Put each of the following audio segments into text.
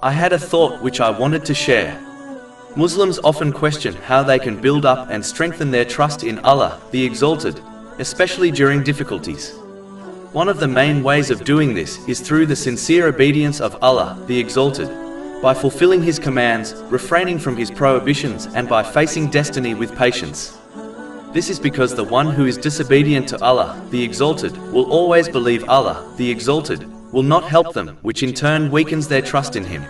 I had a thought which I wanted to share. Muslims often question how they can build up and strengthen their trust in Allah, the Exalted, especially during difficulties. One of the main ways of doing this is through the sincere obedience of Allah, the Exalted, by fulfilling His commands, refraining from His prohibitions, and by facing destiny with patience. This is because the one who is disobedient to Allah, the Exalted, will always believe Allah, the Exalted, will not help them, which in turn weakens their trust in Him.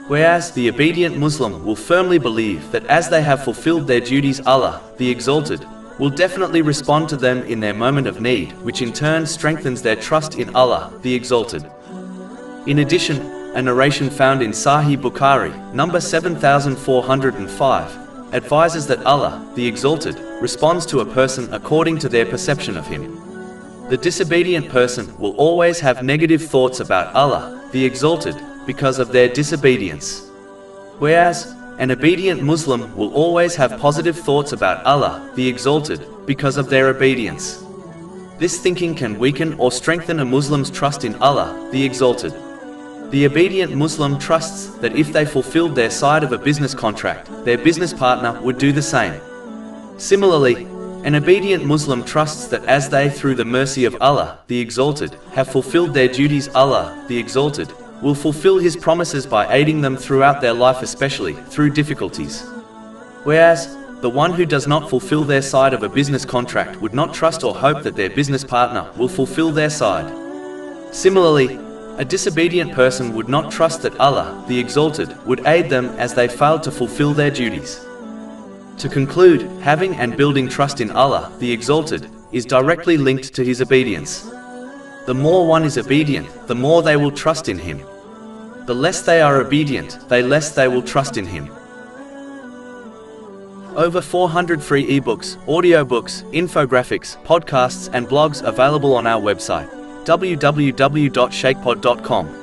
Whereas the obedient Muslim will firmly believe that as they have fulfilled their duties, Allah, the Exalted, will definitely respond to them in their moment of need, which in turn strengthens their trust in Allah, the Exalted. In addition, a narration found in Sahih Bukhari, number 7405, advises that Allah, the Exalted, responds to a person according to their perception of Him. The disobedient person will always have negative thoughts about Allah, the Exalted, because of their disobedience. Whereas, an obedient Muslim will always have positive thoughts about Allah, the Exalted, because of their obedience. This thinking can weaken or strengthen a Muslim's trust in Allah, the Exalted. The obedient Muslim trusts that if they fulfilled their side of a business contract, their business partner would do the same. Similarly, an obedient Muslim trusts that as they, through the mercy of Allah, the Exalted, have fulfilled their duties, Allah, the Exalted, will fulfill His promises by aiding them throughout their life, especially through difficulties. Whereas, the one who does not fulfill their side of a business contract would not trust or hope that their business partner will fulfill their side. Similarly, a disobedient person would not trust that Allah, the Exalted, would aid them as they failed to fulfill their duties. To conclude, having and building trust in Allah, the Exalted, is directly linked to His obedience. The more one is obedient, the more they will trust in Him. The less they are obedient, the less they will trust in Him. Over 400 free ebooks, audiobooks, infographics, podcasts and blogs available on our website, www.shakepod.com.